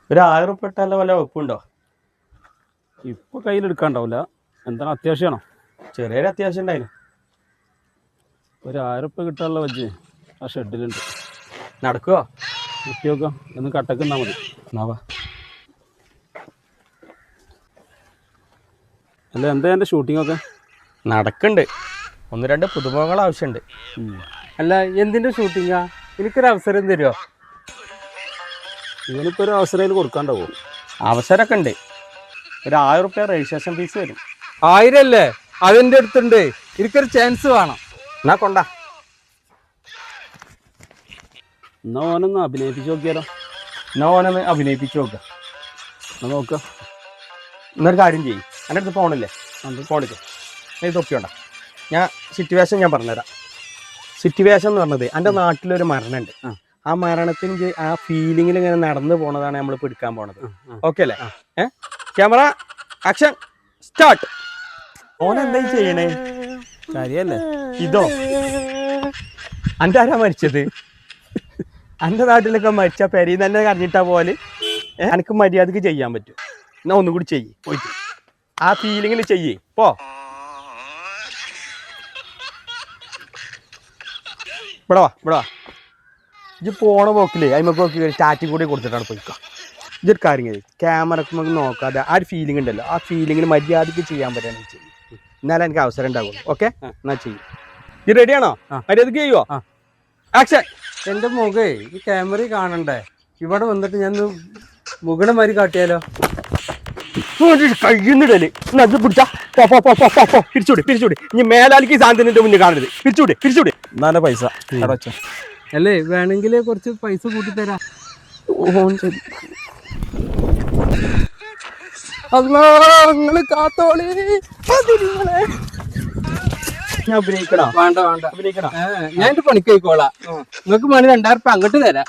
ഒരു 1000 ഉറുപ്പിക ഇട്ടാലോ വല്ല വെപ്പുണ്ടോ? ഇപ്പൊ കയ്യിലെടുക്കാണ്ടാവില്ല. എന്താണ്, അത്യാവശ്യമാണോ? ചെറിയൊരു അത്യാവശ്യം ഉണ്ടായിരുന്നു. ഒരു 1000 ഉറുപ്പിക കിട്ടാനുള്ള വജ്ജ് ആ ഷെഡിലുണ്ട്. നടക്കുവോ? നോക്കി നോക്കാം, ഒന്ന് കട്ടക്ക് നിന്നാ മതി. എന്നാവാ. അല്ല, എന്താ എൻ്റെ ഷൂട്ടിംഗ് ഒക്കെ? നടക്കുന്നുണ്ട്. 1-2 പുതുമുഖങ്ങൾ ആവശ്യമുണ്ട്. അല്ല, എന്തിന്റെ ഷൂട്ടിങ്ങാ? എനിക്കൊരു അവസരം തരുമോ? ഇവനിപ്പോൾ ഒരു അവസരം കൊടുക്കാണ്ടാവോ? അവസരമൊക്കെ ഉണ്ട്. ഒരു 1000 ഉറുപ്പിക രജിസ്ട്രേഷൻ ഫീസ് വരും. 1000 അല്ലേ? അതെന്റെ അടുത്തുണ്ട്. എനിക്കൊരു ചാൻസ് വേണം. എന്നാ കൊണ്ടാ. എന്നാ ഓനൊന്ന് അഭിനയിപ്പിച്ച് നോക്കിയാലോ? എന്നാ ഓനൊന്ന് അഭിനയിപ്പിച്ച് നോക്കുക. എന്നാ നോക്കാം. എന്നൊരു കാര്യം ചെയ്യും. എൻ്റെ അടുത്ത് ഫോണില്ലേ? ഫോണിൽ നീ തൊപ്പിയോണ്ട. ഞാൻ സിറ്റുവേഷൻ ഞാൻ പറഞ്ഞുതരാം. സിറ്റുവേഷൻ എന്ന് പറഞ്ഞത് എൻ്റെ നാട്ടിലൊരു മരണമുണ്ട്. ആ മരണത്തിന് ആ ഫീലിങ്ങിൽ ഇങ്ങനെ നടന്നു പോണതാണ് നമ്മളിപ്പോൾ എടുക്കാൻ പോണത്. ഓക്കെ അല്ലേ? Camera action start. ഓൻ എന്താ ചെയ്യണേ? കാര്യല്ലേ ഇതോ? എൻ്റെ ആരാ മരിച്ചത്? എൻ്റെ നാട്ടിലൊക്കെ മരിച്ച പെരീന്ന് തന്നെ കറിഞ്ഞിട്ടാ പോലെ എനിക്ക് മര്യാദക്ക് ചെയ്യാൻ പറ്റും. എന്നാ ഒന്നും കൂടി ചെയ്യ്. പോയിട്ട് ആ ഫീലിങ്ങിൽ ചെയ്യേ. പോ. ഇവിടെ വാ, ഇവിടെ വാ. ഇത് പോണ പോക്കില്ലേ അതിമക്ക് നോക്കി ടാറ്റി കൂടി കൊടുത്തിട്ടാണ് പോയിക്കോ. ഇതൊരു കാര്യം കഴിയും. ക്യാമറക്ക് നമുക്ക് നോക്കാതെ ആ ഒരു ഫീലിംഗ് ഉണ്ടല്ലോ, ആ ഫീലിങ്ങിൽ മര്യാദക്ക് ചെയ്യാൻ പറ്റുകയാണെങ്കിൽ ചെയ്യും. എന്നാലും എനിക്ക് അവസരം ഉണ്ടാവുള്ളൂ. ഓക്കെ, എന്നാ ചെയ്യും. ഇത് റെഡിയാണോ? മര്യാദക്ക് ചെയ്യുവോ? ആക്ഷൻ. എന്റെ മുഖേ ഈ ക്യാമറയിൽ കാണണ്ടേ? ഇവിടെ വന്നിട്ട് ഞാൻ മുഖണമാതിരി കാട്ടിയാലോ? കഴിയുന്നിടല് പിടിച്ചാ പിരിച്ചുവിട്, പിരിച്ചുവിട്. ഇനി മേലാലിക്ക് സാധനത്തിന്റെ മുന്നിൽ കാണരുത്. പിരിച്ചുവിട്, പിരിച്ചുവിട്. എന്നാലെ പൈസ അടച്ചോ. അല്ലേ, വേണമെങ്കിൽ കുറച്ച് പൈസ കൂട്ടിത്തരാം. നിങ്ങള് കാത്തോളി. ഞാൻ അഭിനയിക്കണോ? വേണ്ട വേണ്ട, അഭിനയിക്കണോ? ഞാൻ എന്റെ പണിക്ക് പോയിക്കോളാം. നിങ്ങൾക്ക് വേണമെങ്കിൽ 2000 ഉറുപ്പിക അങ്ങോട്ട് തരാം.